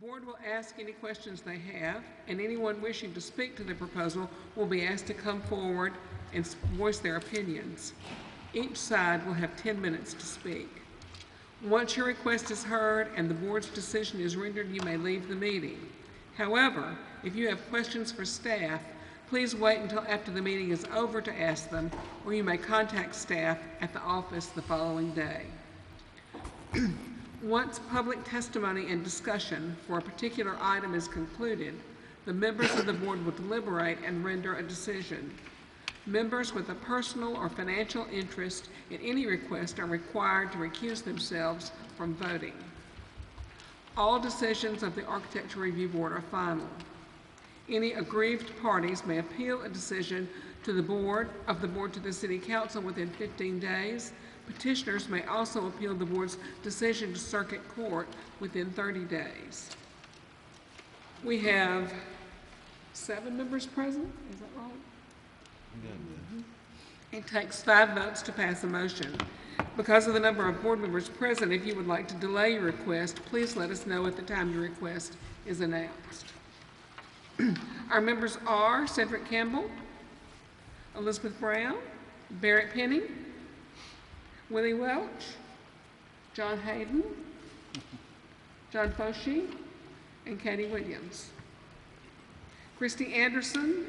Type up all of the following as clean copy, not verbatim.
board will ask any questions they have, and anyone wishing to speak to the proposal will be asked to come forward and voice their opinions. Each side will have 10 minutes to speak. Once your request is heard and the board's decision is rendered, you may leave the meeting. However, if you have questions for staff, please wait until after the meeting is over to ask them, or you may contact staff at the office the following day. Once public testimony and discussion for a particular item is concluded, the members of the board will deliberate and render a decision. Members with a personal or financial interest in any request are required to recuse themselves from voting. All decisions of the Architecture Review Board are final. Any aggrieved parties may appeal a decision to the board to the City Council within 15 days. Petitioners may also appeal the board's decision to circuit court within 30 days. We have 7 members present, is that right? It takes 5 votes to pass a motion. Because of the number of board members present, if you would like to delay your request, please let us know at the time your request is announced. Our members are Cedric Campbell, Elizabeth Brown, Barrett Penny, Willie Welch, John Hayden, John Foshee, and Katie Williams. Christy Anderson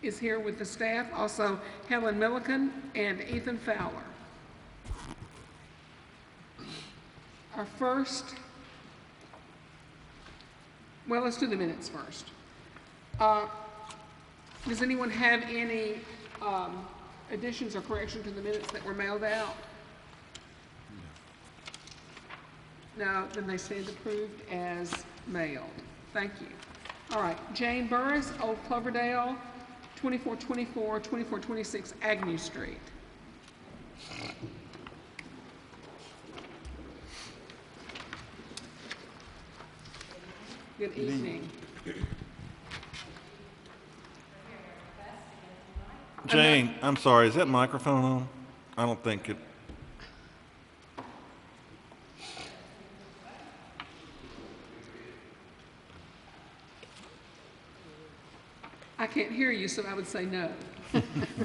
is here with the staff, also Helen Milliken and Ethan Fowler. Our first, well, let's do the minutes first. Does anyone have any additions or corrections to the minutes that were mailed out? No, then they stand approved as mailed. Thank you. All right, Jane Burris, Old Cloverdale, 2424, 2426 Agnew Street. Good evening. Jane, I'm sorry, is that microphone on? I don't think it. I can't hear you, so I would say no.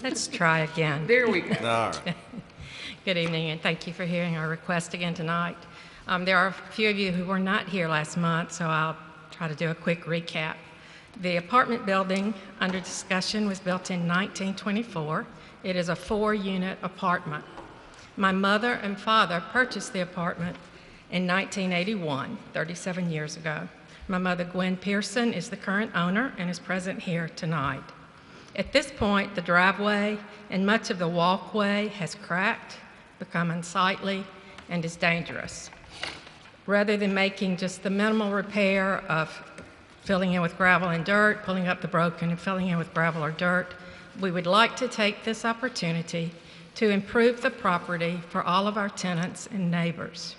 Let's try again. There we go. All right. Good evening, and thank you for hearing our request again tonight. There are a few of you who were not here last month, so I'll try to do a quick recap. The apartment building under discussion was built in 1924. It is a 4-unit apartment. My mother and father purchased the apartment in 1981, 37 years ago. My mother, Gwen Pearson, is the current owner and is present here tonight. At this point, the driveway and much of the walkway has cracked, become unsightly, and is dangerous. Rather than making just the minimal repair of filling in with gravel and dirt, pulling up the broken and filling in with gravel or dirt, we would like to take this opportunity to improve the property for all of our tenants and neighbors.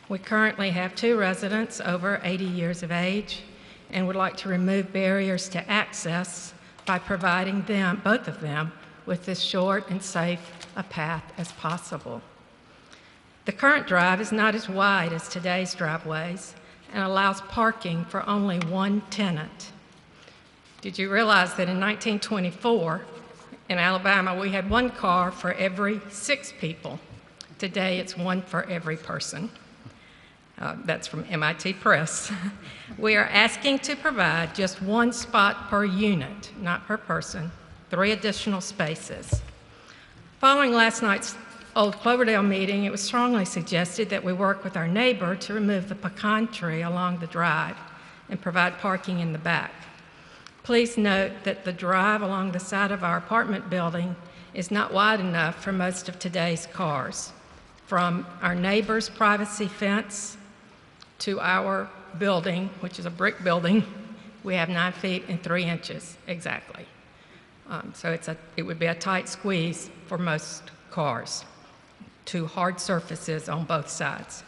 We currently have 2 residents over 80 years of age and would like to remove barriers to access by providing them, both of them, with as short and safe a path as possible. The current drive is not as wide as today's driveways and allows parking for only 1 tenant. Did you realize that in 1924 in Alabama we had 1 car for every 6 people? Today it's 1 for every person. That's from MIT Press. We are asking to provide just 1 spot per unit, not per person, 3 additional spaces. Following last night's Old Cloverdale meeting, it was strongly suggested that we work with our neighbor to remove the pecan tree along the drive and provide parking in the back. Please note that the drive along the side of our apartment building is not wide enough for most of today's cars. From our neighbor's privacy fence to our building, which is a brick building, we have 9 feet and 3 inches exactly. So it would be a tight squeeze for most cars. 2 hard surfaces on both sides.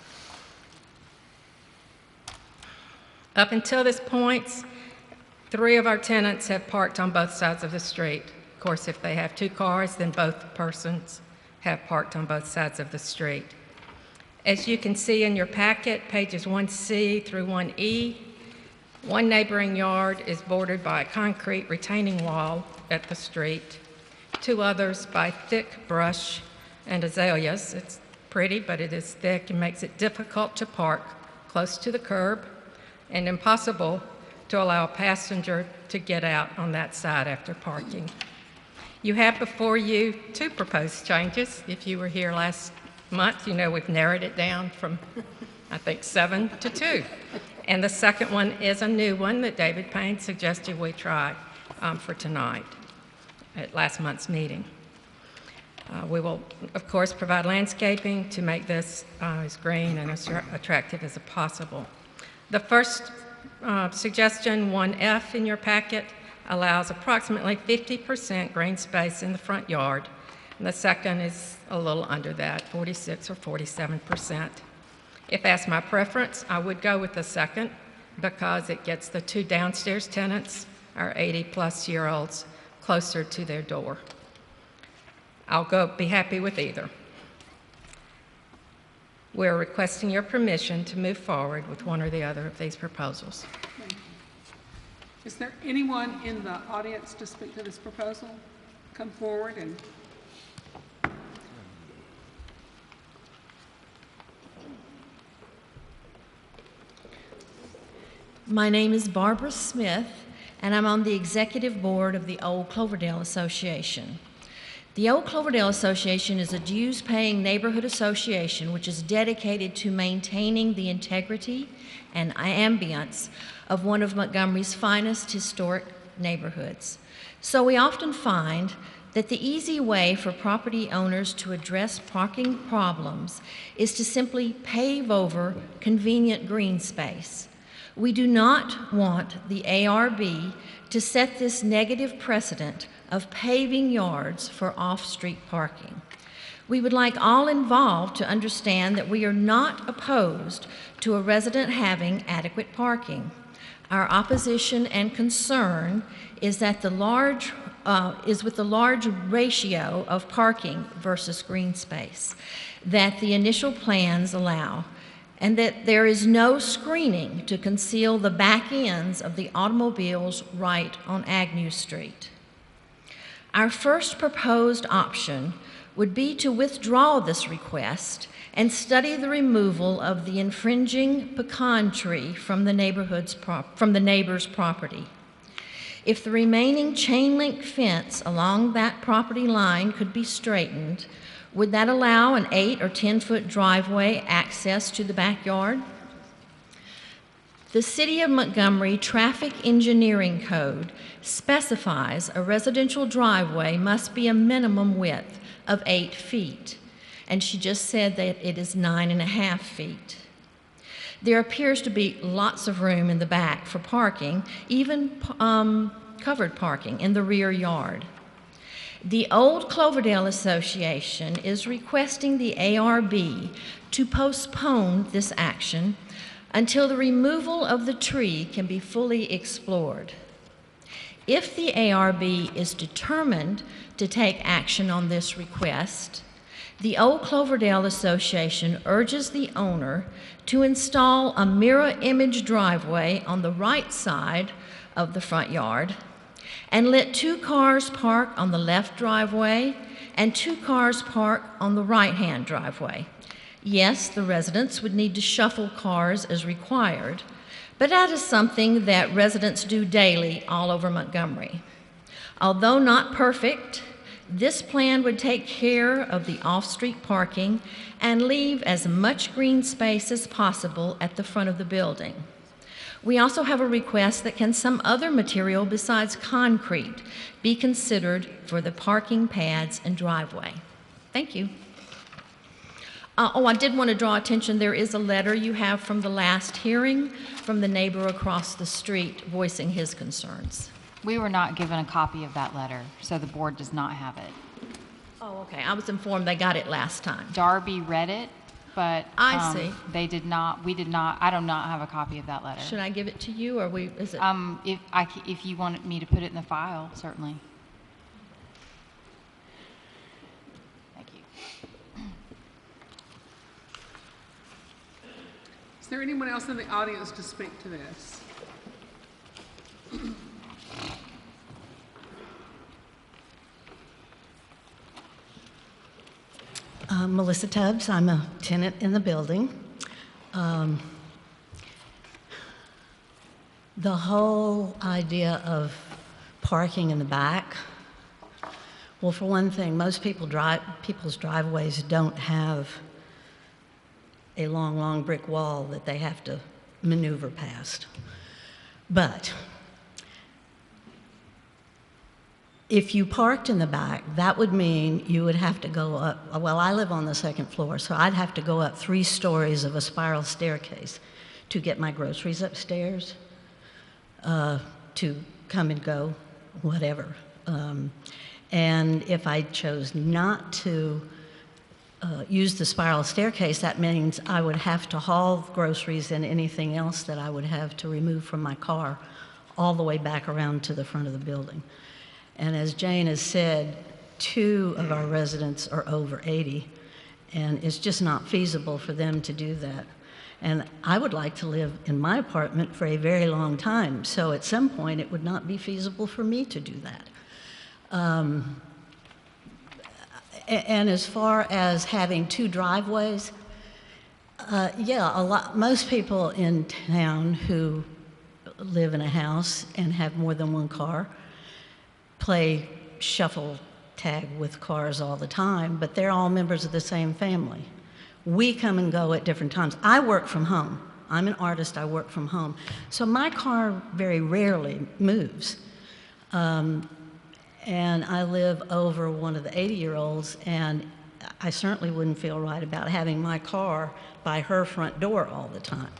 Up until this point, 3 of our tenants have parked on both sides of the street. Of course, if they have 2 cars, then both persons have parked on both sides of the street. As you can see in your packet, pages 1C through 1E, One neighboring yard is bordered by a concrete retaining wall at the street, two others by thick brush and azaleas. It's pretty, but it is thick and makes it difficult to park close to the curb and impossible to allow a passenger to get out on that side after parking. You have before you two proposed changes. If you were here last month, you know we've narrowed it down from, I think, 7 to 2. And the second one is a new one that David Payne suggested we try for tonight at last month's meeting. We will, of course, provide landscaping to make this as green and as attractive as possible. The first suggestion, 1F in your packet, allows approximately 50% green space in the front yard, and the second is a little under that, 46 or 47%. If asked my preference, I would go with the second because it gets the two downstairs tenants, our 80-plus-year-olds, closer to their door. I'll be happy with either. We're requesting your permission to move forward with one or the other of these proposals. Is there anyone in the audience to speak to this proposal? Come forward and... My name is Barbara Smith, and I'm on the executive board of the Old Cloverdale Association. The Old Cloverdale Association is a dues-paying neighborhood association which is dedicated to maintaining the integrity and ambience of one of Montgomery's finest historic neighborhoods. So we often find that the easy way for property owners to address parking problems is to simply pave over convenient green space. We do not want the ARB to set this negative precedent of paving yards for off-street parking. We would like all involved to understand that we are not opposed to a resident having adequate parking. Our opposition and concern is with the large ratio of parking versus green space that the initial plans allow, and that there is no screening to conceal the back ends of the automobiles right on Agnew Street. Our first proposed option would be to withdraw this request and study the removal of the infringing pecan tree from the neighbor's property. If the remaining chain link fence along that property line could be straightened, would that allow an 8 or 10-foot driveway access to the backyard? The City of Montgomery Traffic Engineering Code specifies a residential driveway must be a minimum width of 8 feet, and she just said that it is 9.5 feet. There appears to be lots of room in the back for parking, even covered parking in the rear yard. The Old Cloverdale Association is requesting the ARB to postpone this action until the removal of the tree can be fully explored. If the ARB is determined to take action on this request, the Old Cloverdale Association urges the owner to install a mirror image driveway on the right side of the front yard and let 2 cars park on the left driveway and 2 cars park on the right-hand driveway. Yes, the residents would need to shuffle cars as required, but that is something that residents do daily all over Montgomery. Although not perfect, this plan would take care of the off-street parking and leave as much green space as possible at the front of the building. We also have a request that can some other material besides concrete be considered for the parking pads and driveway. Thank you. I did want to draw attention, there is a letter you have from the last hearing from the neighbor across the street voicing his concerns. We were not given a copy of that letter, so the board does not have it. Oh, okay. I was informed they got it last time. Darby read it, but I see. They did not. We did not. I do not have a copy of that letter. Should I give it to you, or is it? If you want me to put it in the file, certainly. Thank you. Is there anyone else in the audience to speak to this? Melissa Tubbs. I'm a tenant in the building. The whole idea of parking in the back, well, for one thing, most people's driveways don't have a long, long brick wall that they have to maneuver past. But if you parked in the back, that would mean you would have to go up. Well, I live on the second floor, so I'd have to go up 3 stories of a spiral staircase to get my groceries upstairs, to come and go, whatever. And if I chose not to use the spiral staircase, that means I would have to haul groceries and anything else that I would have to remove from my car all the way back around to the front of the building. And as Jane has said, 2 of our residents are over 80, and it's just not feasible for them to do that. And I would like to live in my apartment for a very long time, so at some point it would not be feasible for me to do that. And as far as having 2 driveways, yeah, most people in town who live in a house and have more than 1 car play shuffle tag with cars all the time, but they're all members of the same family. We come and go at different times. I work from home. I'm an artist, I work from home. So my car very rarely moves. And I live over one of the 80-year-olds, and I certainly wouldn't feel right about having my car by her front door all the time.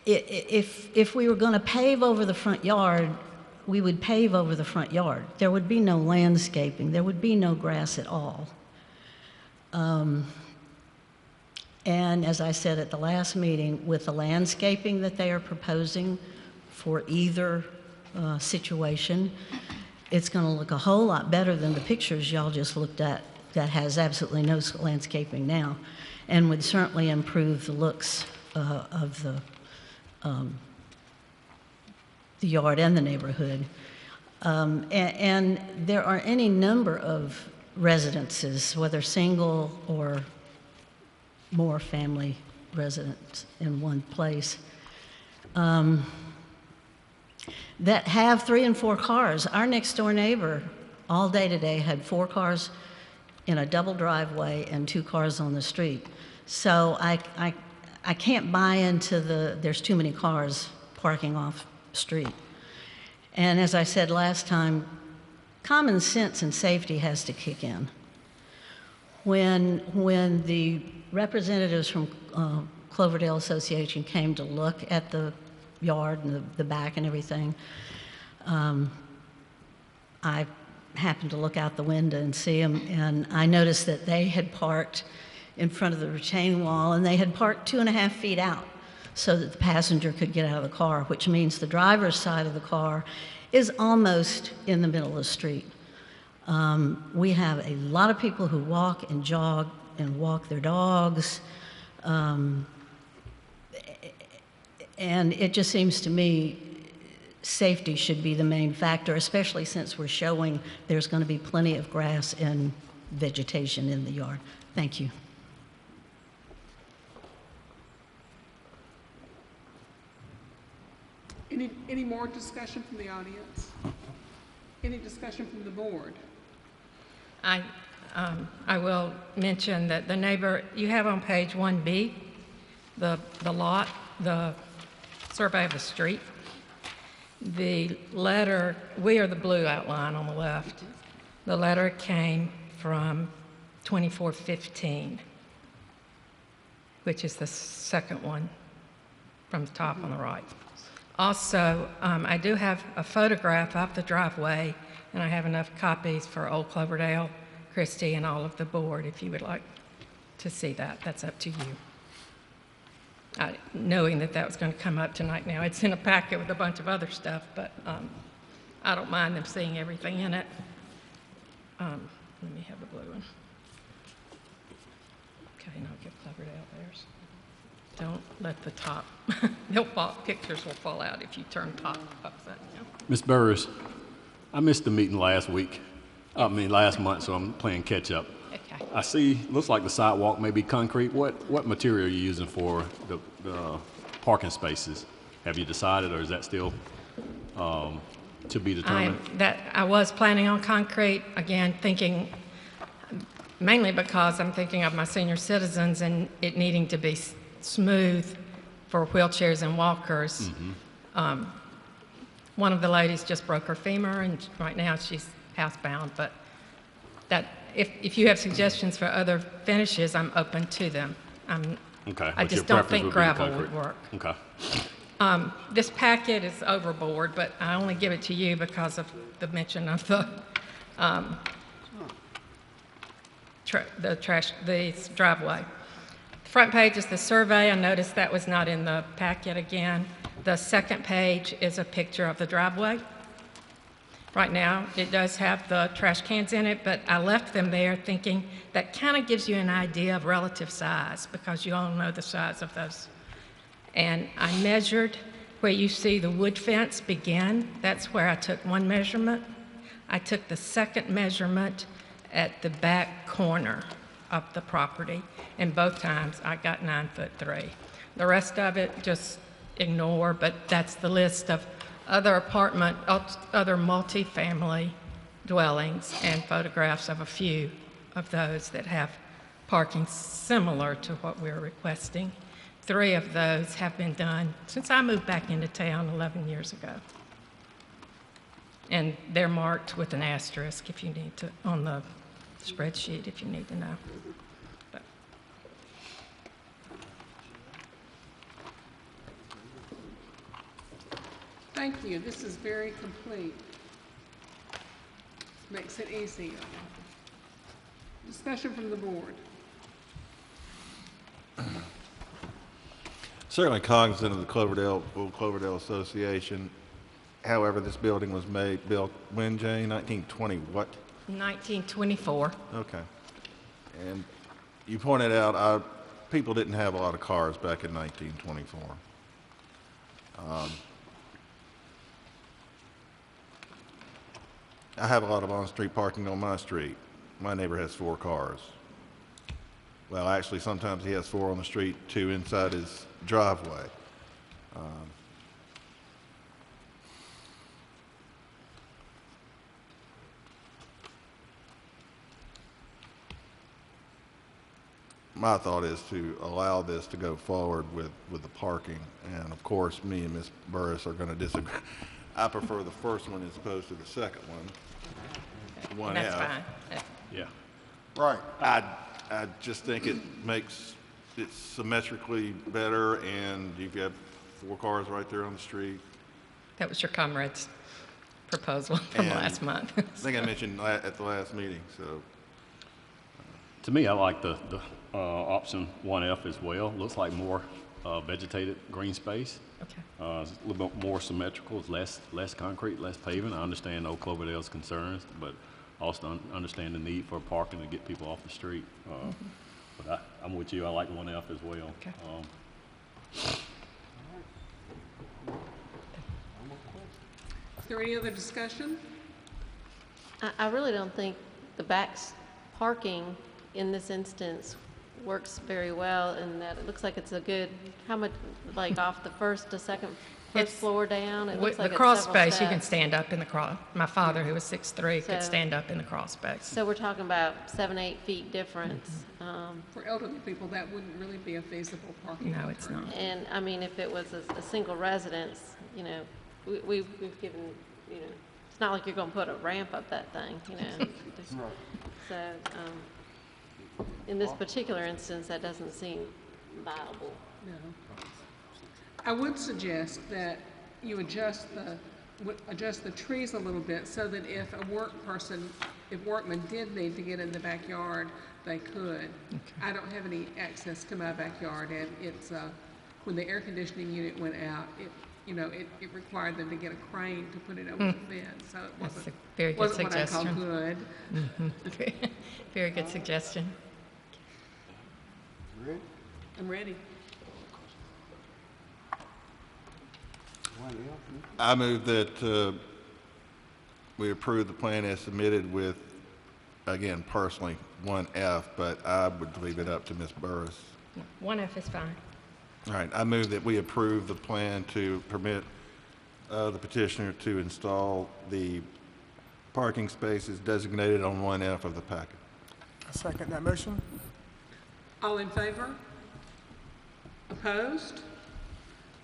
If we were going to pave over the front yard, we would pave over the front yard. There would be no landscaping. There would be no grass at all. And as I said at the last meeting, with the landscaping that they are proposing for either situation, it's going to look a whole lot better than the pictures y'all just looked at that has absolutely no landscaping now, and would certainly improve the looks of the yard and the neighborhood. And there are any number of residences, whether single or more family residents in one place, that have 3 and 4 cars. Our next door neighbor all day today had 4 cars in a double driveway and 2 cars on the street. So I can't buy into there's too many cars parking off street. And as I said last time, common sense and safety has to kick in. When the representatives from Cloverdale Association came to look at the yard and the back and everything, I happened to look out the window and see them, and I noticed that they had parked in front of the retaining wall, and they had parked 2.5 feet out so that the passenger could get out of the car, which means the driver's side of the car is almost in the middle of the street. We have a lot of people who walk and jog and walk their dogs, and it just seems to me safety should be the main factor, especially since we're showing there's going to be plenty of grass and vegetation in the yard. Thank you. Any more discussion from the audience? Any discussion from the board? I will mention that the neighbor, you have on page 1B, the lot, the survey of the street. The letter, we are the blue outline on the left. The letter came from 2415, which is the second one from the top on the right. Also, I do have a photograph of the driveway, and I have enough copies for Old Cloverdale, Christie, and all of the board if you would like to see that. That's up to you. Knowing that that was going to come up tonight now. It's in a packet with a bunch of other stuff, but I don't mind them seeing everything in it. Let me have the blue one. Okay, now give Cloverdale theirs. Don't let the top, pictures will fall out if you turn top upside down. Ms. Burris, I missed the meeting last week. I mean, last month, so I'm playing catch up. Okay. I see, looks like the sidewalk may be concrete. What material are you using for the parking spaces? Have you decided, or is that still to be determined? I was planning on concrete, again, thinking, mainly because I'm thinking of my senior citizens and it needing to be smooth for wheelchairs and walkers. One of the ladies just broke her femur, and right now she's housebound, but if you have suggestions for other finishes, I'm open to them. Okay. I but just your don't preference think would be the gravel concrete. would work. Okay. This packet is overboard, but I only give it to you because of the mention of the driveway. The front page is the survey. I noticed that was not in the packet again. The second page is a picture of the driveway. Right now, it does have the trash cans in it, but I left them there thinking that kind of gives you an idea of relative size because you all know the size of those. And I measured where you see the wood fence begin. That's where I took one measurement. I took the second measurement at the back corner of the property, and both times I got 9'3". The rest of it just ignore, but that's the list of other multifamily dwellings and photographs of a few of those that have parking similar to what we're requesting. 3 of those have been done since I moved back into town 11 years ago. And they're marked with an asterisk if you need to, on the spreadsheet if you need to know. But Thank you. This is very complete. Makes it easy. Discussion from the board. Certainly cognizant of the Old Cloverdale Association. However, this building was built when, Jane? 1920 what? 1924. Okay. And you pointed out people didn't have a lot of cars back in 1924. I have a lot of on-street parking on my street. My neighbor has 4 cars. Well, actually, sometimes he has 4 on the street, 2 inside his driveway. My thought is to allow this to go forward with the parking, and of course, me and Ms. Burris are going to disagree. I prefer the first one as opposed to the second one. That's fine. Yeah. Right. I just think it makes it symmetrically better, and you've got 4 cars right there on the street. That was your comrade's proposal from And last month. I think I mentioned at the last meeting, so. To me, I like the option 1F as well. Looks like more vegetated green space. Okay. It's a little bit more symmetrical. It's less concrete, less paving. I understand Old Cloverdale's concerns, but also understand the need for parking to get people off the street. But I'm with you. I like 1F as well. Okay. Is there any other discussion? I really don't think the back's parking in this instance works very well, in that it looks like it's a good, how much, like off the first to second, first floor down? It looks like The it's crawl several space, you can steps. stand up in the crawl. My father, who was 6'3", could So- stand up in the crawl space. So we're talking about 7, 8 feet difference. For elderly people, that wouldn't really be a feasible parking. No, it's not. And, I mean, if it was a single residence, you know, we've given, you know, it's not like you're gonna put a ramp up that thing, you know. So, in this particular instance, that doesn't seem viable. No. I would suggest that you adjust the trees a little bit so that if workmen did need to get in the backyard, they could. I don't have any access to my backyard, and it's, when the air conditioning unit went out, it required them to get a crane to put it over the fence, so it That's wasn't, a very good wasn't what I call suggestion. good. Very good suggestion. I'm ready. I move that we approve the plan as submitted with again, personally, 1F, but I would leave it up to Ms. Burris. 1F is fine. All right, I move that we approve the plan to permit the petitioner to install the parking spaces designated on 1F of the packet. I second that motion. All in favor? Opposed?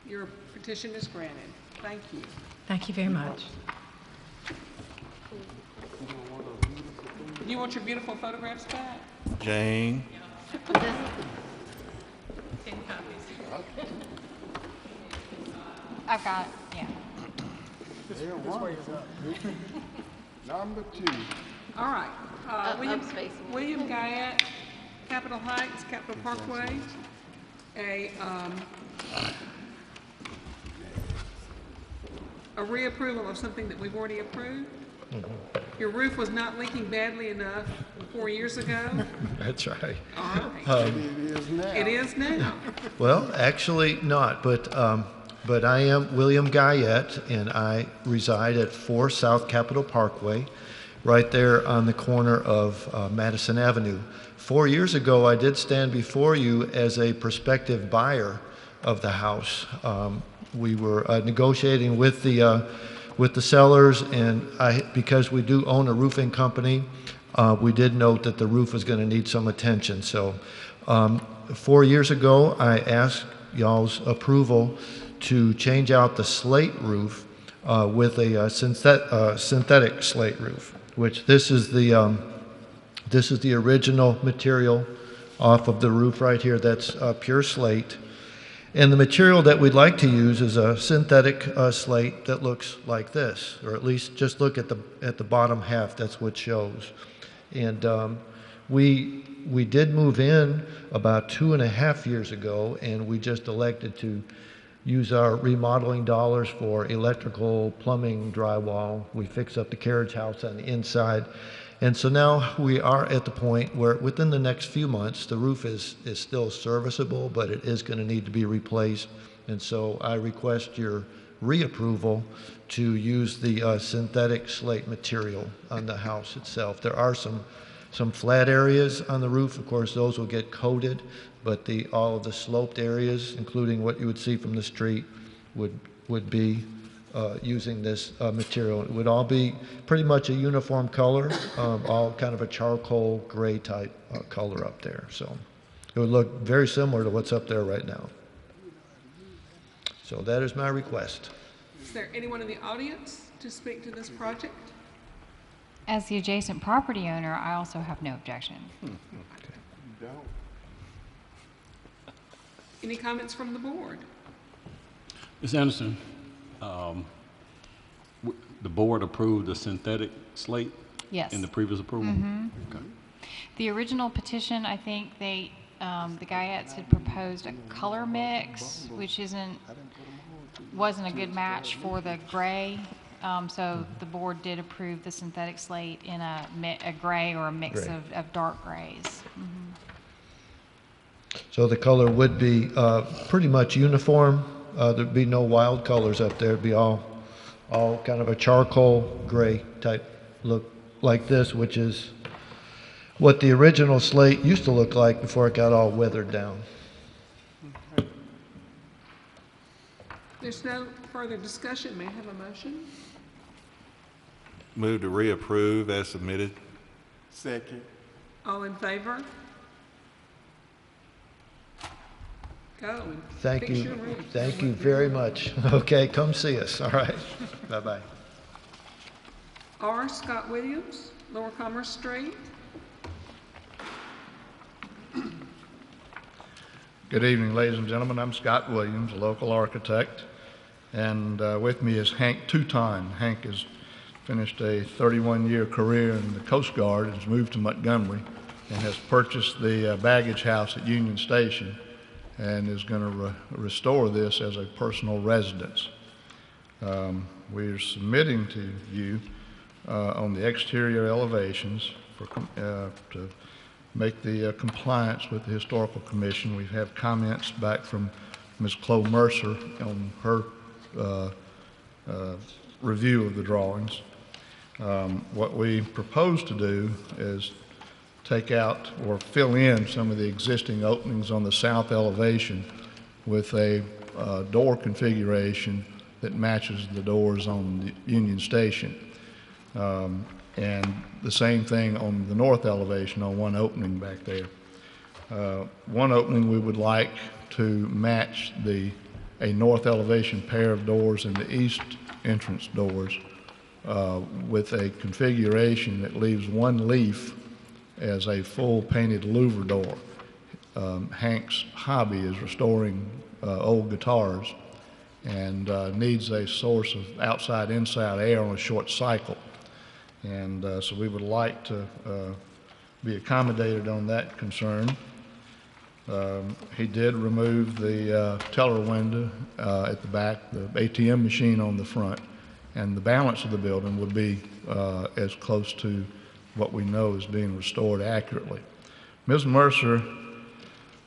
Your petition is granted. Thank you. Thank you very much. You want your beautiful photographs back? Jane? I've got, yeah. Number 2. All right. I'm spacing. William Guyette, Capitol Heights, Capitol Parkway. A reapproval of something that we've already approved. Your roof was not leaking badly enough 4 years ago. That's right. All right. It is now. It is now. Well, actually not, but I am William Guyette, and I reside at 4 South Capitol Parkway, right there on the corner of Madison Avenue. 4 years ago, I did stand before you as a prospective buyer of the house. We were negotiating with the sellers, and because we do own a roofing company, we did note that the roof was going to need some attention. So 4 years ago, I asked y'all's approval to change out the slate roof with a synthetic slate roof, which this is the original material off of the roof right here. That's pure slate. And the material that we'd like to use is a synthetic slate that looks like this, or at least just look at the bottom half. That's what shows. And we did move in about 2.5 years ago, and we just elected to use our remodeling dollars for electrical, plumbing, drywall. We fixed up the carriage house on the inside. And so now we are at the point where within the next few months, the roof is still serviceable, but it is going to need to be replaced. And so I request your reapproval to use the synthetic slate material on the house itself. There are some flat areas on the roof. Of course, those will get coated, but all of the sloped areas, including what you would see from the street, would be using this material. It would all be pretty much a uniform color, all kind of a charcoal gray type color up there. So it would look very similar to what's up there right now. So that is my request. Is there anyone in the audience to speak to this project? As the adjacent property owner, I also have no objection. Any comments from the board? Ms. Anderson, the board approved the synthetic slate? Yes. In the previous approval? Okay. The original petition, I think the Guyettes had proposed a color mix, which wasn't a good match for the gray. So the board did approve the synthetic slate in a gray or a mix of dark grays. So the color would be pretty much uniform. There'd be no wild colors up there. It'd be all kind of a charcoal gray type look like this, which is what the original slate used to look like before it got all weathered down. There's no further discussion. May I have a motion? Move to reapprove as submitted. Second. All in favor? Go and Thank fix you. your roof. Thank you very much. Okay, come see us. All right. Bye-bye. R. Scott Williams, Lower Commerce Street. Good evening, ladies and gentlemen. I'm Scott Williams, a local architect, and with me is Hank Touton. Hank has finished a 31-year career in the Coast Guard and has moved to Montgomery and has purchased the baggage house at Union Station and is going to restore this as a personal residence. We're submitting to you on the exterior elevations to make the compliance with the Historical Commission. We have comments back from Ms. Chloe Mercer on her review of the drawings. What we propose to do is take out or fill in some of the existing openings on the south elevation with a door configuration that matches the doors on the Union Station. And the same thing on the north elevation on one opening back there. One opening we would like to match a north elevation pair of doors and the east entrance doors with a configuration that leaves one leaf as a full painted louver door. Hank's hobby is restoring old guitars and needs a source of outside-inside air on a short cycle. And so we would like to be accommodated on that concern. He did remove the teller window at the back, the ATM machine on the front, and the balance of the building would be as close to what we know is being restored accurately. Ms. Mercer,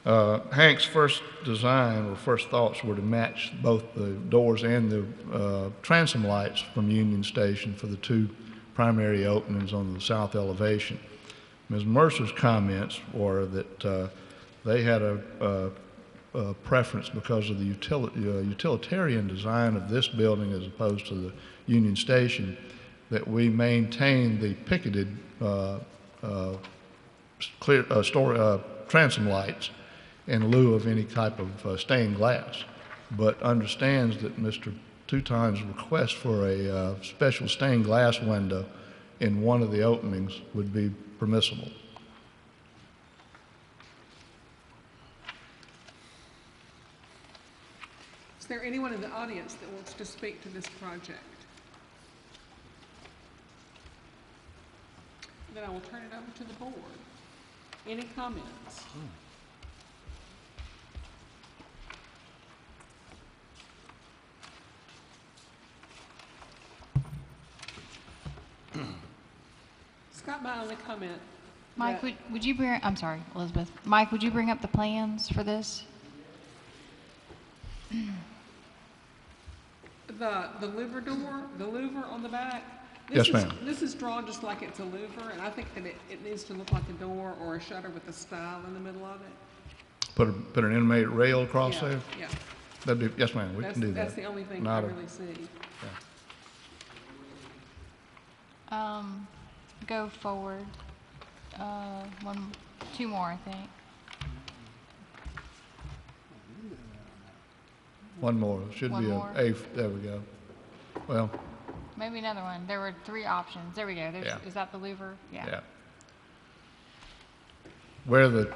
Hank's first design or first thoughts were to match both the doors and the transom lights from Union Station for the two primary openings on the south elevation. Ms. Mercer's comments were that they had a preference because of the utilitarian design of this building as opposed to the Union Station, that we maintain the picketed transom lights in lieu of any type of stained glass, but understands that Mr. Teuton's request for a special stained glass window in one of the openings would be permissible. Is there anyone in the audience that wants to speak to this project? Then I will turn it over to the board. Any comments? Scott, my only comment. Mike, would you bring, I'm sorry, Elizabeth. Mike, would you bring up the plans for this? The louver door, the louver on the back. Yes, ma'am. This is drawn just like it's a louver, and I think that it needs to look like a door or a shutter with a stile in the middle of it. Put an animated rail across Yeah, there? yeah. That'd be, yes, ma'am, we can do that. That's the only thing I Not a- really see. Go forward. Two more, I think. One more, should One be more. there we go. Well, Maybe another one. There were three options. There we go. Yeah. Is that the louver? yeah. Where the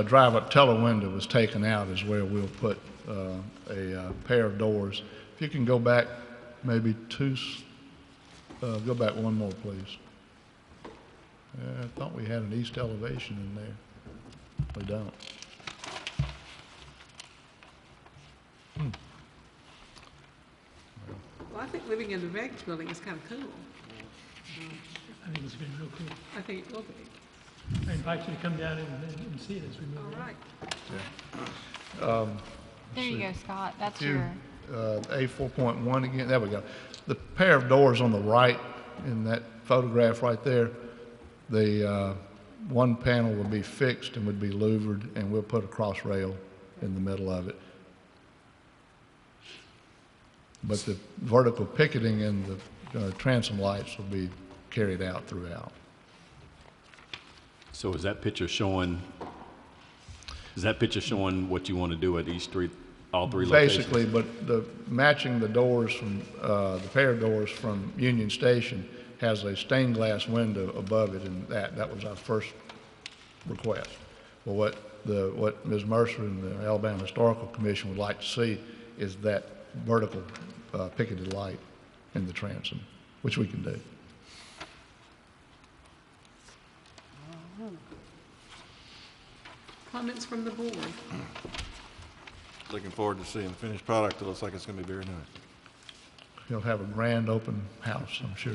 drive-up teller window was taken out is where we'll put a pair of doors. If you can go back maybe go back one more, please. I thought we had an east elevation in there. We don't. Well, I think living in the Vegas building is kind of cool. I think it's been real cool. I think it will be. I invite you to come down and see it as we move All on. right. There you go, Scott. That's You, your. A4.1 again, there we go. The pair of doors on the right in that photograph right there, the one panel would be fixed and would be louvered, and we'll put a cross rail in the middle of it. But the vertical picketing and the transom lights will be carried out throughout. So is that picture showing what you want to do at each all three locations? Basically, but matching the doors from, the pair of doors from Union Station has a stained glass window above it, and that was our first request. Well, what Ms. Mercer and the Alabama Historical Commission would like to see is that vertical picketed light in the transom, which we can do. Comments from the board? Looking forward to seeing the finished product. It looks like it's going to be very nice. He'll have a grand open house, I'm sure.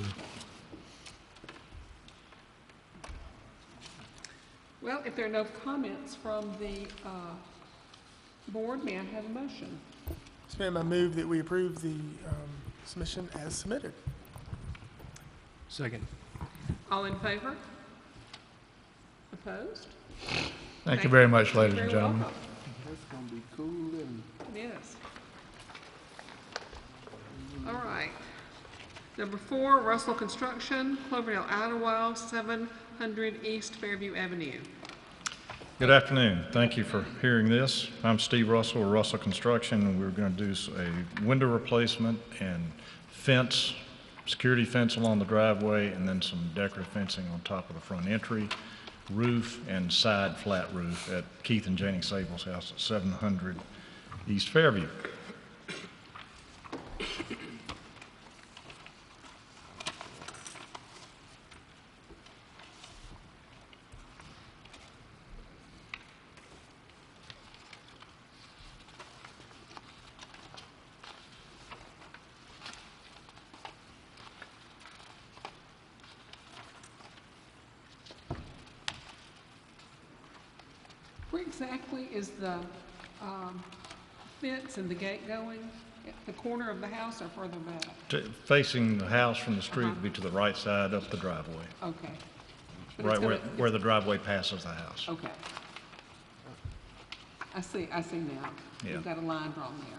Well, if there are no comments from the board, may I have a motion? Mr. Mayor, I move that we approve the submission as submitted. Second. All in favor? Opposed? Thank you very much, You're ladies very and gentlemen. welcome. That's gonna be cool and Yes. All right. Number 4, Russell Construction, Cloverdale, Idlewild, 700 East Fairview Avenue. Good afternoon. Thank you for hearing this. I'm Steve Russell of Russell Construction, and we're going to do a window replacement and fence, security fence along the driveway, and then some decorative fencing on top of the front entry, roof, and side flat roof at Keith and Janie Sable's house at 700 East Fairview. Where exactly is the fence and the gate going? At the corner of the house or further back? Facing the house from the street would be to the right side up the driveway, Okay. But right it's gonna- where the driveway passes the house. Okay. I see now. Yeah. You've got a line drawn there.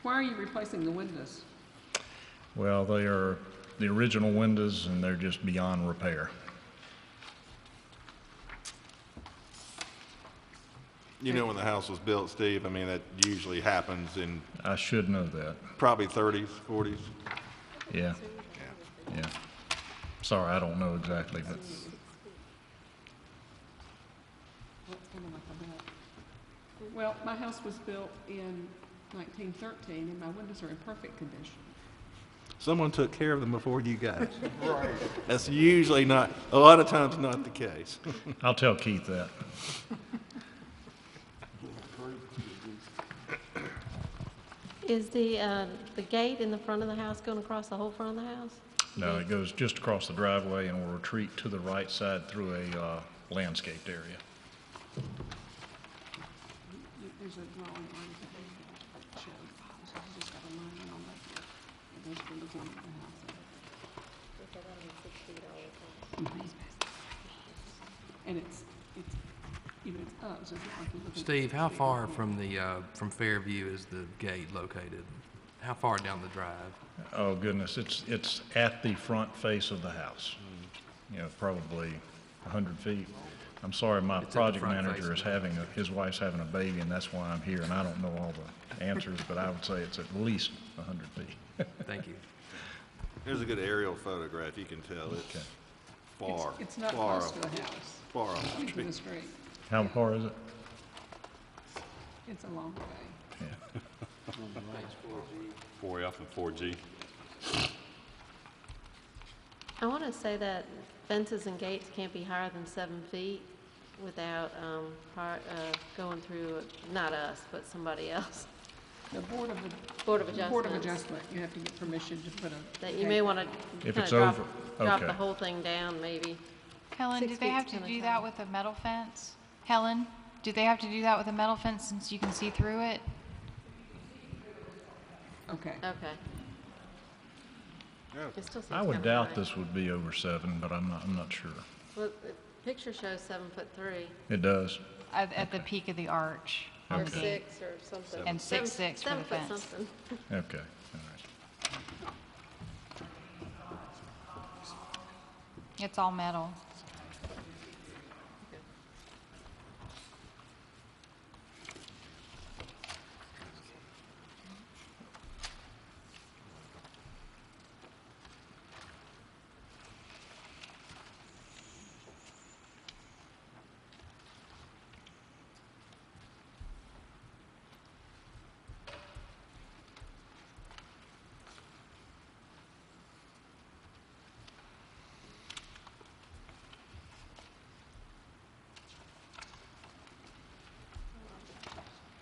Why are you replacing the windows? Well, they are the original windows, and they're just beyond repair. You know when the house was built, Steve, I mean, that usually happens in I should know that. probably 30s, 40s. Yeah. Yeah. Sorry, I don't know exactly, but Well, my house was built in 1913 and my windows are in perfect condition. Someone took care of them before you got it. Right. That's usually not, a lot of times not the case. I'll tell Keith that. Is the gate in the front of the house going across the whole front of the house? No, it goes just across the driveway and will retreat to the right side through a landscaped area. There's a drawing on that shows, it's just got a line on that. Those windows on the house. And it's, you know, it's up, so it's not like you're looking. Steve, how far from from Fairview is the gate located? How far down the drive? Oh, goodness, it's at the front face of the house. You know, probably 100 feet. I'm sorry, my It's at the project front face manager of is the his wife's having a baby, and that's why I'm here, and I don't know all the answers, but I would say it's at least 100 feet. Thank you. There's a good aerial photograph, you can tell it's Okay. far, It's not far, close to the house. far off the Into street. the street. How far is it? It's a long way. Yeah. 4F and 4G. I want to say that fences and gates can't be higher than 7 feet without going through, not us, but somebody else. The Board of Board of Adjustments. Board of Adjustment, you have to get permission to put a. That you may want to If kind it's of over, drop okay. the whole thing down, maybe. Helen, 6 did they feet's have to kinda do tall. that with a metal fence? Helen, did they have to do that with a metal fence since you can see through it? Okay. Okay. It still seems I would kinda doubt high. this would be over 7, but I'm not ssure. Well, the picture shows 7'3" It does. At the peak of the arch on or the gate. 6 or something. And 6'6" for the 7 foot fence. something. Okay, all right. It's all metal.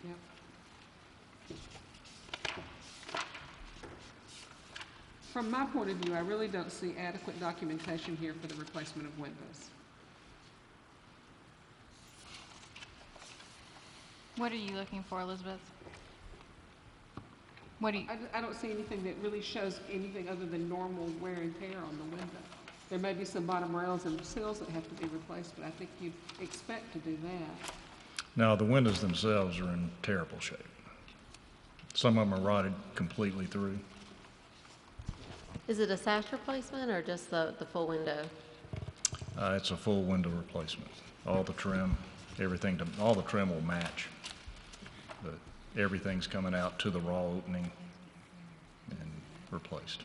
Yep. From my point of view, I really don't see adequate documentation here for the replacement of windows. What are you looking for, Elizabeth? What do you, I don't see anything that really shows anything other than normal wear and tear on the window. There may be some bottom rails and sills that have to be replaced, but I think you'd expect to do that. Now, the windows themselves are in terrible shape. Some of them are rotted completely through. Is it a sash replacement or just the full window? It's a full window replacement. All the trim, everything, all the trim will match. But everything's coming out to the raw opening and replaced.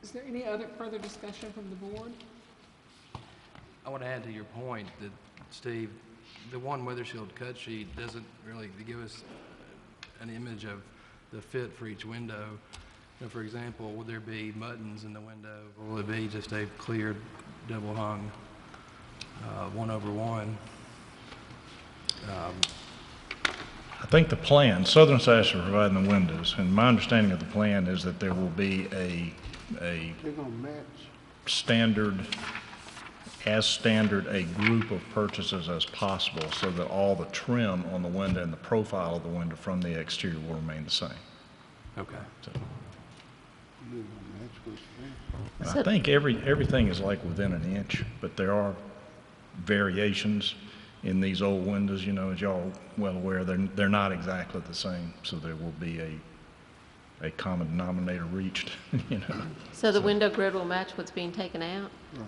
Is there any other further discussion from the board? I want to add to your point that, Steve, the one weather shield cut sheet doesn't really give us an image of the fit for each window. You know, for example, would there be buttons in the window, or will it be just a clear double hung 1/1? I think the plan, Southern Sash are providing the windows, and my understanding of the plan is that there will be a They're gonna match. standard a group of purchases as possible so that all the trim on the window and the profile of the window from the exterior will remain the same. Okay. So, They're gonna match what's there. I think everything is like within an inch, but there are variations in these old windows, you know, as y'all well aware, they're not exactly the same, so there will be a common denominator reached, you know. So the window grid will match what's being taken out? Right.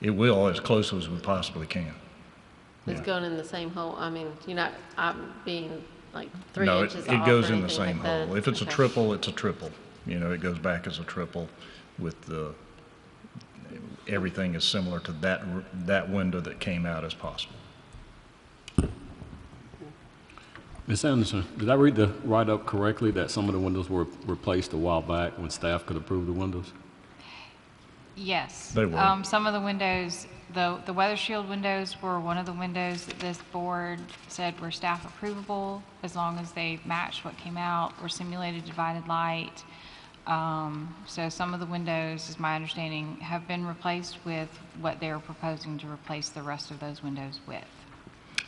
It will as close as we possibly can. It's Yeah. going in the same hole? I mean, you're not being like 3 No, inches off it goes or in the anything same like that? hole. If it's a Okay. triple, it's a triple. You know, it goes back as a triple with everything is similar to that window that came out as possible. Ms. Anderson, did I read the write-up correctly that some of the windows were replaced a while back when staff could approve the windows? yes. They were. Some of the windows, the weather shield windows were one of the windows that this board said were staff approvable as long as they matched what came out, were simulated divided light. So some of the windows, is my understanding, have been replaced with what they're proposing to replace the rest of those windows with.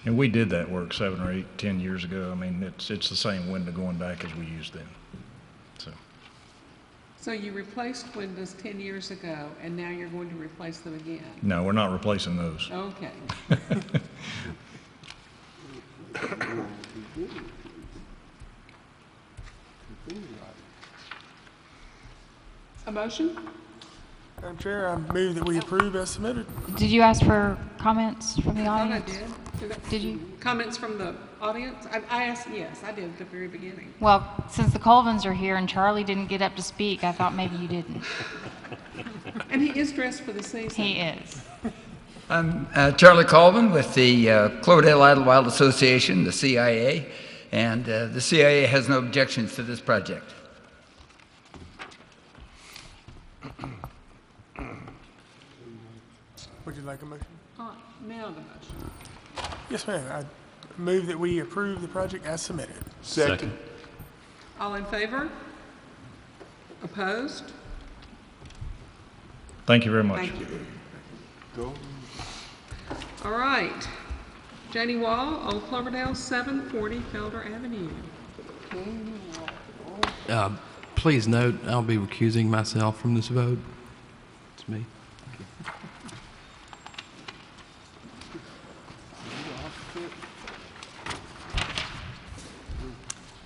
And we did that work 7 or 8, 10 years ago. I mean, it's the same window going back as we used then. So you replaced windows 10 years ago, and now you're going to replace them again? No, we're not replacing those. Okay. A motion? Madam Chair, I move that we approve as submitted. Did you ask for comments from the I thought I audience? did. Did you? Comments from the audience? I asked, yes, I did at the very beginning. Well, since the Colvins are here and Charlie didn't get up to speak, I thought maybe you didn't. And he is dressed for the season. He is. I'm Charlie Colvin with the Cloverdale Idlewild Association, the CIA, and the CIA has no objections to this project. Would you like a motion? Now the motion. Yes, ma'am. I move that we approve the project as submitted. Second. All in favor? Opposed? Thank you very much. Thank you. Go. All right. Janie Wall, Old Cloverdale, 740 Felder Avenue. Please note, I'll be recusing myself from this vote. It's me.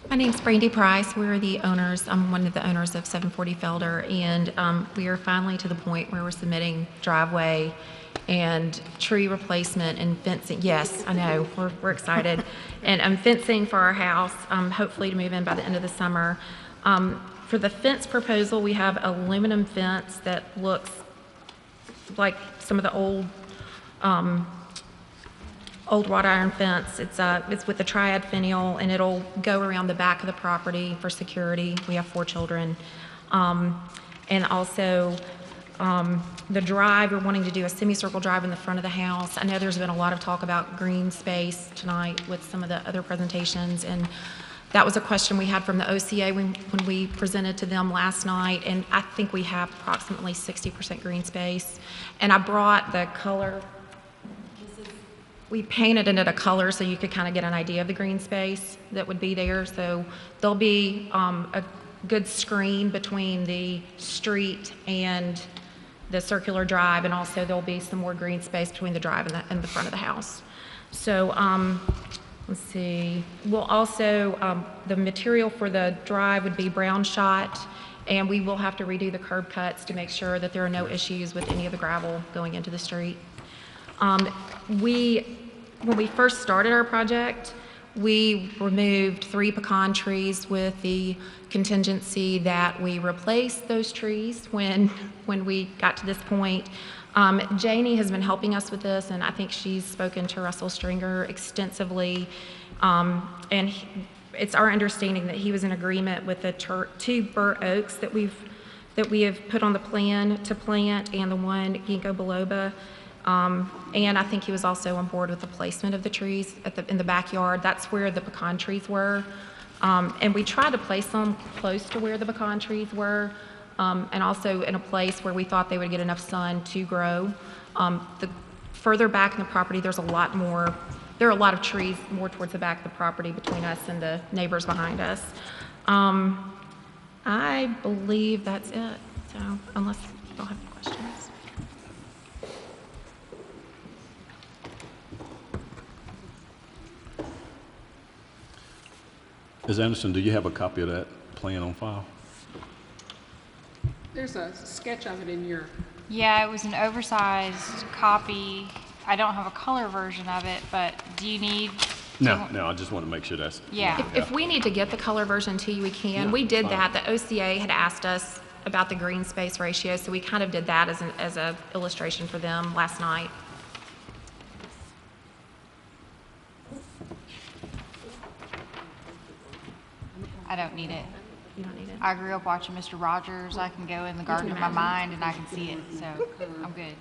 My name's Brandy Price. We're the owners. I'm one of the owners of 740 Felder, and we are finally to the point where we're submitting driveway and tree replacement and fencing. Yes, I know, we're excited. And fencing for our house, hopefully to move in by the end of the summer. For the fence proposal, we have aluminum fence that looks like some of the old wrought iron fence. It's with a triad finial, and it'll go around the back of the property for security. We have 4 children. And also, the drive, we're wanting to do a semicircle drive in the front of the house. I know there's been a lot of talk about green space tonight with some of the other presentations, and That was a question we had from the OCA when we presented to them last night, and I think we have approximately 60% green space. And I brought the color. We painted it a color so you could kind of get an idea of the green space that would be there. So there'll be a good screen between the street and the circular drive, and also there'll be some more green space between the drive and the front of the house. So let's see. We'll also, the material for the drive would be brown shot, and we will have to redo the curb cuts to make sure that there are no issues with any of the gravel going into the street. When we first started our project, we removed 3 pecan trees with the contingency that we replace those trees when we got to this point. Janie has been helping us with this, and I think she's spoken to Russell Stringer extensively. It's our understanding that he was in agreement with the 2 bur oaks that we have put on the plan to plant, and the 1 ginkgo biloba. And I think he was also on board with the placement of the trees in the backyard. That's where the pecan trees were. And we tried to place them close to where the pecan trees were, and also in a place where we thought they would get enough sun to grow. The further back in the property, there are a lot of trees more towards the back of the property between us and the neighbors behind us. I believe that's it. So unless y'all have any questions. Ms. Anderson, do you have a copy of that plan on file? There's a sketch of it in your... Yeah, it was an oversized copy. I don't have a color version of it, but do you need... No, I just want to make sure that's... Yeah. If we need to get the color version to you, we can. Yeah, we did fine. that. The OCA had asked us about the green space ratio, so we kind of did that as an illustration for them last night. I don't need it. You don't need it? I grew up watching Mr. Rogers. I can go in the garden of my mind and I can see it, so I'm good.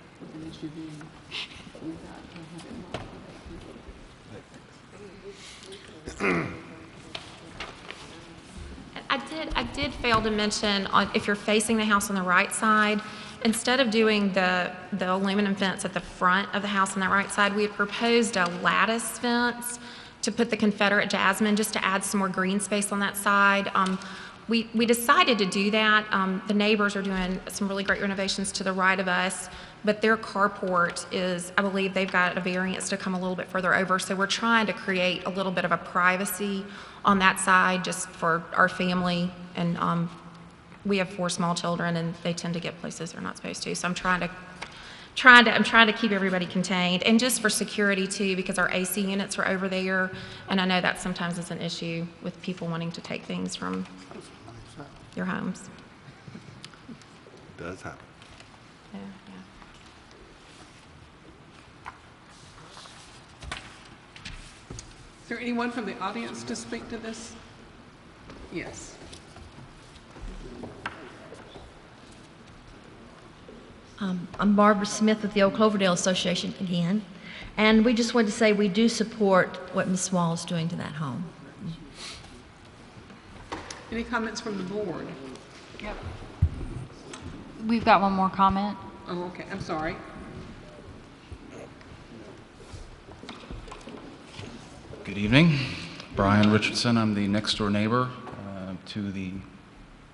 I did fail to mention, if you're facing the house on the right side, instead of doing the aluminum fence at the front of the house on that right side, we had proposed a lattice fence to put the Confederate jasmine, just to add some more green space on that side. We decided to do that. The neighbors are doing some really great renovations to the right of us, but their carport is, I believe they've got a variance to come a little bit further over, so we're trying to create a little bit of a privacy on that side just for our family. And we have 4 small children, and they tend to get places they're not supposed to, so I'm trying to keep everybody contained, and just for security too, because our AC units are over there, and I know that sometimes is an issue with people wanting to take things from their homes. It does happen. Yeah. Is there anyone from the audience to speak to this? Yes. I'm Barbara Smith with the Old Cloverdale Association again, and we just wanted to say we do support what Ms. Wall is doing to that home. Any comments from the board? Yep. We've got one more comment. Oh, okay. I'm sorry. Good evening. Brian Richardson. I'm the next door neighbor to the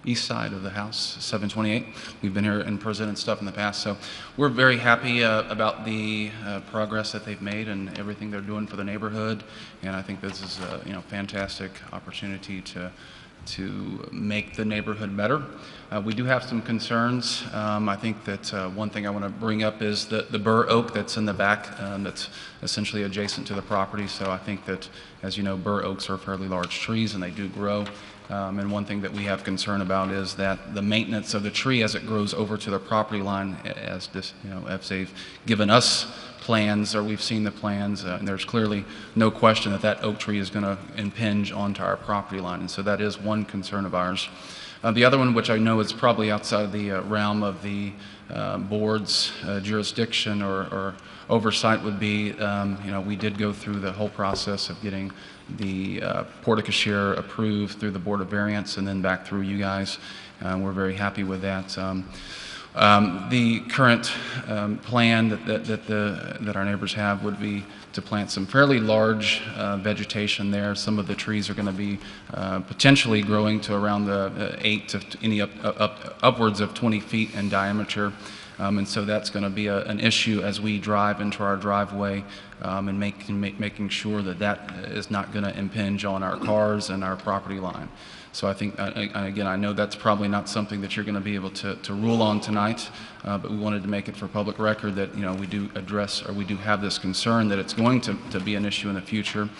east side of the house, 728. We've been here and presented stuff in the past, so we're very happy about the progress that they've made and everything they're doing for the neighborhood. And I think this is a fantastic opportunity to make the neighborhood better. We do have some concerns. I think that one thing I want to bring up is the bur oak that's in the back that's essentially adjacent to the property. So I think that, as you know, bur oaks are fairly large trees and they do grow. And one thing that we have concern about is that the maintenance of the tree as it grows over to the property line, as this, as they've given us plans, or we've seen the plans, and there's clearly no question that that oak tree is going to impinge onto our property line, and so that is one concern of ours. The other one, which I know is probably outside of the realm of the board's jurisdiction or oversight would be. We did go through the whole process of getting the porte-cochere approved through the Board of Variance and then back through you guys. We're very happy with that. The current plan that our neighbors have would be to plant some fairly large vegetation there. Some of the trees are going to be potentially growing to around the 8 to upwards of 20 feet in diameter. And so that's going to be an issue as we drive into our driveway and making sure that is not going to impinge on our cars and our property line. So I think, again, I know that's probably not something that you're going to be able to rule on tonight, but we wanted to make it for public record that, we do address, or we do have this concern that it's going to be an issue in the future. And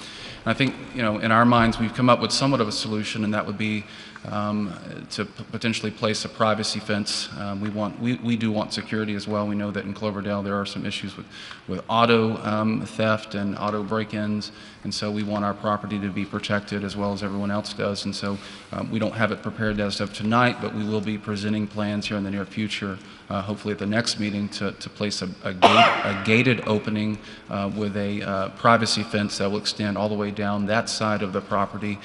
I think, in our minds, we've come up with somewhat of a solution, and that would be to potentially place a privacy fence. We do want security as well. We know that in Cloverdale there are some issues with auto theft and auto break-ins, and so we want our property to be protected as well as everyone else does. And so we don't have it prepared as of tonight, but we will be presenting plans here in the near future, hopefully at the next meeting, to place a gated opening with a privacy fence that will extend all the way down that side of the property,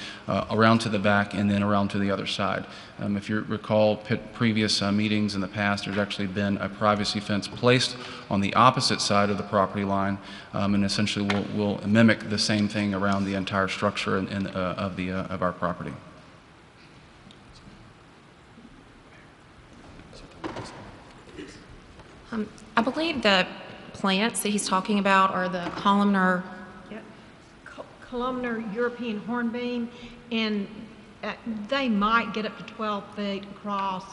around to the back, and then around to the other side. If you recall previous meetings in the past, there's actually been a privacy fence placed on the opposite side of the property line, and essentially will mimic the same thing around the entire structure of our property. I believe the plants that he's talking about are the columnar European hornbeam, and they might get up to 12 feet across.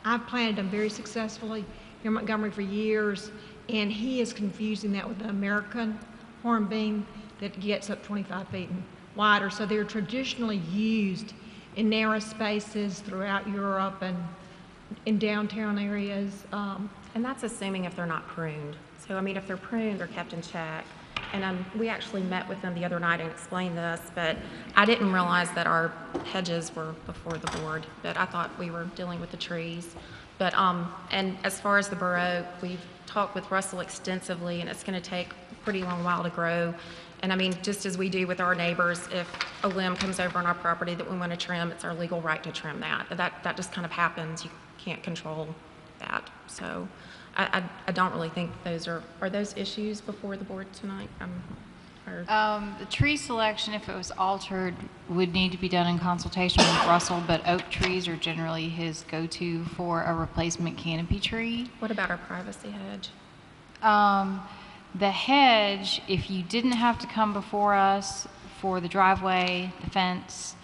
I've planted them very successfully here in Montgomery for years, and he is confusing that with the American hornbeam that gets up 25 feet and wider. So they're traditionally used in narrow spaces throughout Europe and in downtown areas. And that's assuming if they're not pruned. So, I mean, if they're pruned, they're kept in check. And we actually met with them the other night and explained this, but I didn't realize that our hedges were before the board, but I thought we were dealing with the trees. But, and as far as the bur oak, we've talked with Russell extensively, and it's going to take a pretty long while to grow. And I mean, just as we do with our neighbors, if a limb comes over on our property that we want to trim, it's our legal right to trim that. That just kind of happens. You can't control that. So I don't really think those are those issues before the board tonight? The tree selection, if it was altered, would need to be done in consultation with Russell, but oak trees are generally his go-to for a replacement canopy tree. What about our privacy hedge? The hedge, if you didn't have to come before us for the driveway, the fence,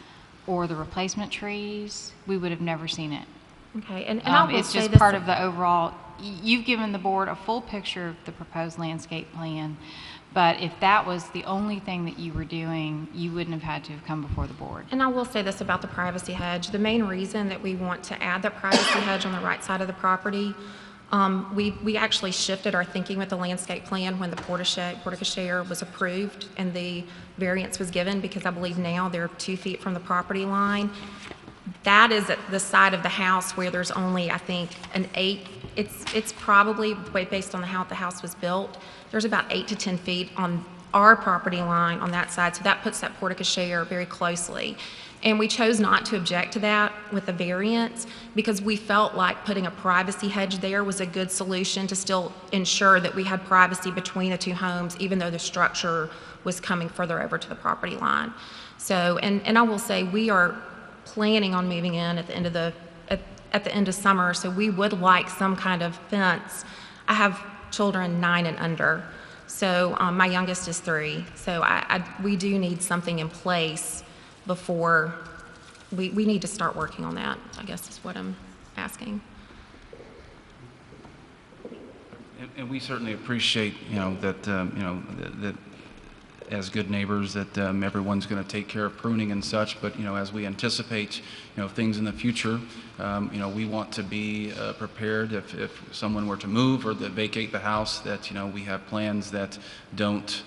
or the replacement trees, we would have never seen it. Okay, and I will it's say just this part of the overall. You've given the board a full picture of the proposed landscape plan, but if that was the only thing that you were doing, you wouldn't have had to have come before the board. And I will say this about the privacy hedge. The main reason that we want to add that privacy hedge on the right side of the property, we actually shifted our thinking with the landscape plan when the porte-cochere was approved and the variance was given, because I believe now they're 2 feet from the property line. That is at the side of the house where there's only, I think, an 8. It's probably, based on how the house was built, there's about 8 to 10 feet on our property line on that side. So that puts that porte-cochere very closely. And we chose not to object to that with the variance because we felt like putting a privacy hedge there was a good solution to still ensure that we had privacy between the two homes, even though the structure was coming further over to the property line. So, and I will say we are planning on moving in at the end of at the end of summer, so we would like some kind of fence. I have children 9 and under, so my youngest is 3. So we do need something in place before we need to start working on that, I guess is what I'm asking. And we certainly appreciate, that as good neighbors that everyone's going to take care of pruning and such, but as we anticipate things in the future, we want to be prepared if someone were to move or to vacate the house, that we have plans that don't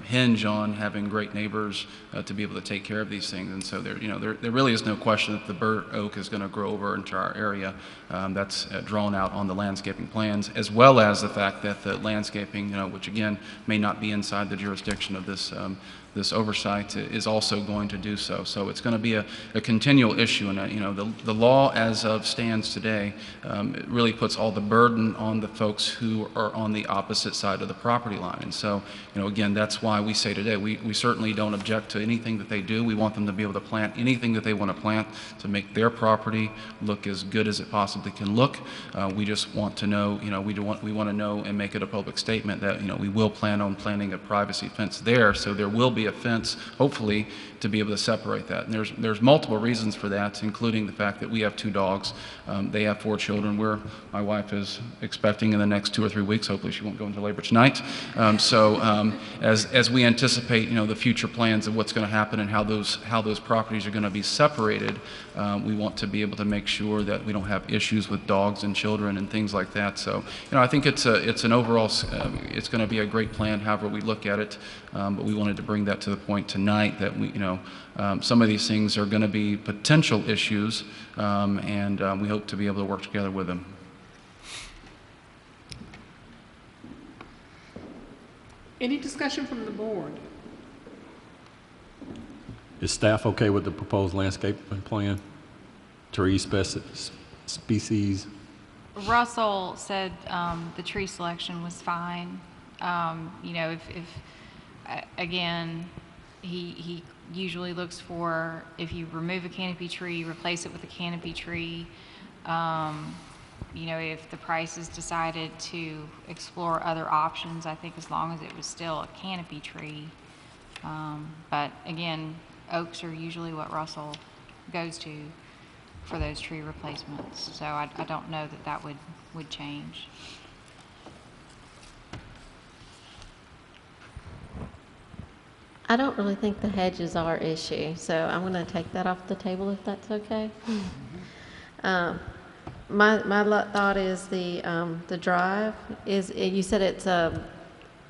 hinge on having great neighbors to be able to take care of these things. And so there really is no question that the bur oak is going to grow over into our area. That's drawn out on the landscaping plans, as well as the fact that the landscaping, which again may not be inside the jurisdiction of this this oversight, is also going to do so. So it's going to be a continual issue, and the law as of stands today, it really puts all the burden on the folks who are on the opposite side of the property line. And so, again, that's why we say today we certainly don't object to anything that they do. We want them to be able to plant anything that they want to plant to make their property look as good as it possibly can look. We just want to know, we want to know and make it a public statement that we will plan on planting a privacy fence there, so there will be a fence, hopefully, to be able to separate that. And there's multiple reasons for that, including the fact that we have 2 dogs. They have 4 children. My wife is expecting in the next 2 or 3 weeks. Hopefully she won't go into labor tonight. As we anticipate, the future plans of what's going to happen and how those properties are going to be separated, we want to be able to make sure that we don't have issues with dogs and children and things like that. So, I think it's an overall, it's going to be a great plan, however we look at it. But we wanted to bring that to the point tonight that some of these things are going to be potential issues, and we hope to be able to work together with them. Any discussion from the board? Is staff okay with the proposed landscaping plan? Tree species? Russell said the tree selection was fine. Again, he usually looks for, if you remove a canopy tree, replace it with a canopy tree. If the price is decided to explore other options, I think as long as it was still a canopy tree. But again, oaks are usually what Russell goes to for those tree replacements. So I don't know that would change. I don't really think the hedges are issue, so I'm going to take that off the table if that's okay. My thought is the drive is, you said it's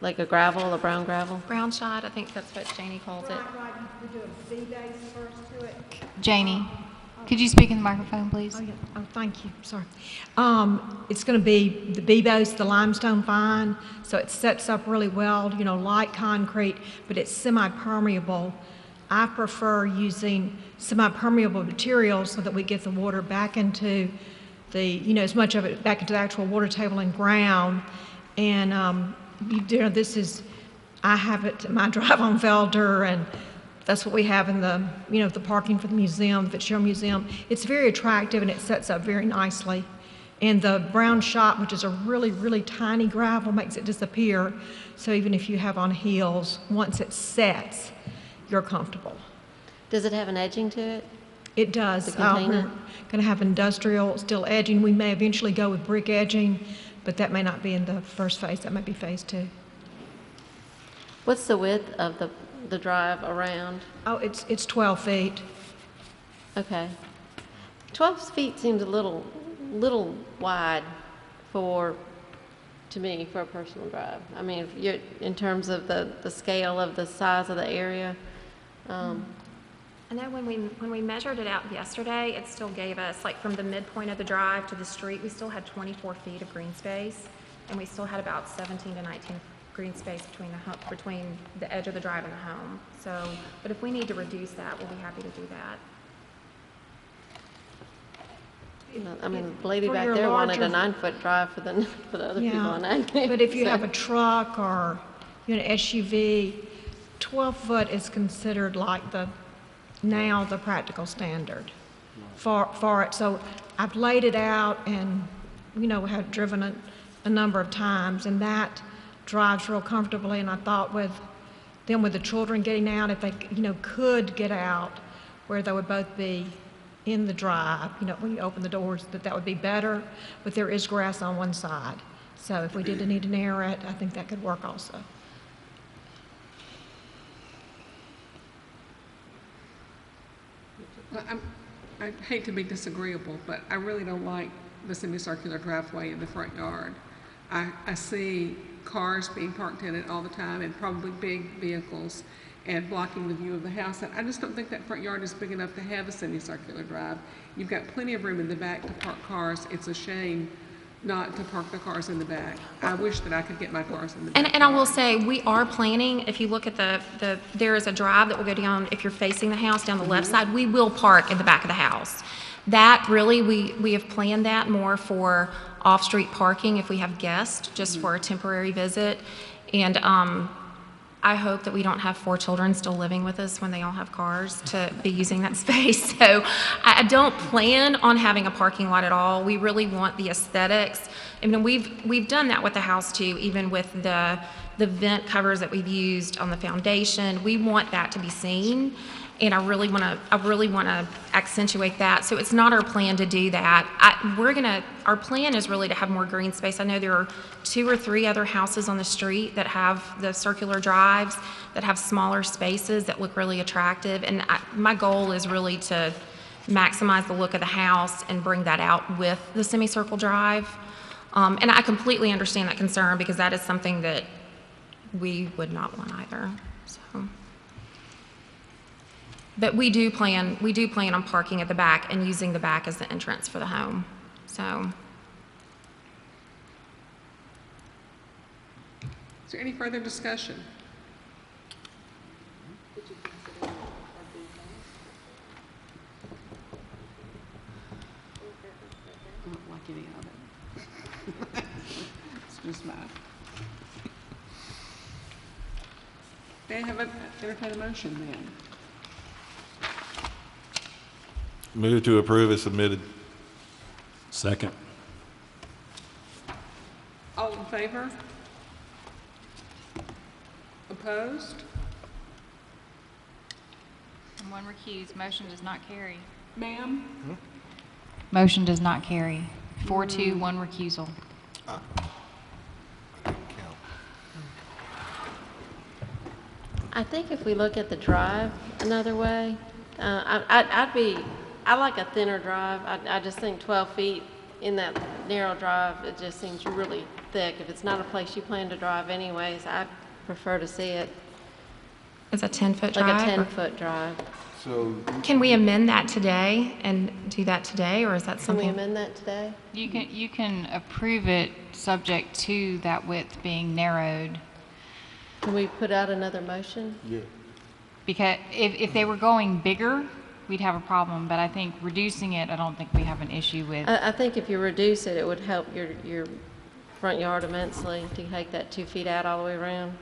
like a brown gravel? Brown shot, I think that's what Janie calls it. Right, we do a B-base first to it. Janie, could you speak in the microphone, please? Oh, yeah. Oh, thank you. Sorry. It's going to be the B-base, the limestone fine, so it sets up really well, light concrete, but it's semi-permeable. I prefer using semi-permeable materials so that we get the water back into as much of it back into the actual water table and ground. And, I have it, my drive on Felder, and that's what we have in the, the parking for the museum, the Fitzgerald Museum. It's very attractive and it sets up very nicely. And the brown shot, which is a really, really tiny gravel, makes it disappear. So even if you have on heels, once it sets, you're comfortable. Does it have an edging to it? It does. To contain it? We're going to have industrial steel edging. We may eventually go with brick edging, but that may not be in the first phase. That might be phase 2. What's the width of the drive around? Oh, it's 12 feet. Okay. 12 feet seems a little wide to me, for a personal drive. I mean, if you're, in terms of the scale of the size of the area. I know when we measured it out yesterday, it still gave us, like from the midpoint of the drive to the street, we still had 24 feet of green space, and we still had about 17 to 19 green space between the edge of the drive and the home. So, but if we need to reduce that, we'll be happy to do that. I mean, the lady back there wanted a 9-foot drive for the other people on that. But if you have a truck or SUV, 12-foot is considered like the practical standard for it. So I've laid it out and have driven it a number of times, and that drives real comfortably. And I thought with the children getting out, if they could get out where they would both be in the drive, when you open the doors, that would be better. But there is grass on one side, so if we did need to narrow it, I think that could work also. I hate to be disagreeable, but I really don't like the semicircular driveway in the front yard. I see cars being parked in it all the time and probably big vehicles and blocking the view of the house. And I just don't think that front yard is big enough to have a semicircular drive. You've got plenty of room in the back to park cars. It's a shame not to park the cars in the back. I wish that I could get my cars in the back. And I will say, we are planning, if you look at there is a drive that will go down, if you're facing the house, down the left side, we will park in the back of the house. That really, we have planned that more for off-street parking if we have guests, just for a temporary visit. And I hope that we don't have 4 children still living with us when they all have cars to be using that space. So I don't plan on having a parking lot at all. We really want the aesthetics. I mean, we've done that with the house too, even with the vent covers that we've used on the foundation. We want that to be seen, and I really want to accentuate that. So it's not our plan to do that. Our plan is really to have more green space. I know there are 2 or 3 other houses on the street that have the circular drives, that have smaller spaces that look really attractive. And my goal is really to maximize the look of the house and bring that out with the semicircle drive. And I completely understand that concern, because that is something that we would not want either. So. But we do plan on parking at the back and using the back as the entrance for the home. So. Is there any further discussion? I don't like any of it. It's just mine. May I have entertain a motion then? Move to approve as submitted. Second. All in favor? Opposed? And 1 recused. Motion does not carry. Ma'am? Motion does not carry. 4-2, 1 recusal. I think if we look at the drive another way, I like a thinner drive. I just think 12 feet in that narrow drive, it just seems really thick. If it's not a place you plan to drive anyways, I prefer to see it It's a 10-foot drive? like a 10-foot drive. So Can we amend that today and do that today, or is that Can something? we amend that today? You can approve it subject to that width being narrowed. Can we put out another motion? yeah, Because if they were going bigger, we'd have a problem, but I think reducing it, I don't think we have an issue with. I think if you reduce it, it would help your front yard immensely to take that 2 feet out all the way around.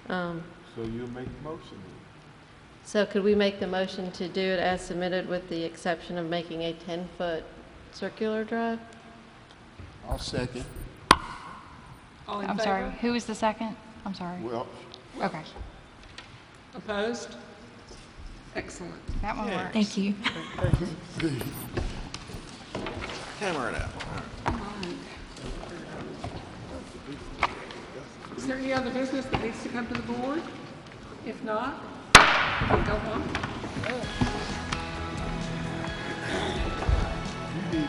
so you'll make the motion then. So could we make the motion to do it as submitted with the exception of making a 10-foot circular drive? I'll second. All in I'm favor? sorry, who was the second? I'm sorry. Well, Okay, Opposed? Excellent. that one works. Thank you. Hammer it out. Is there any other business that needs to come to the board? If not, we can go home. you need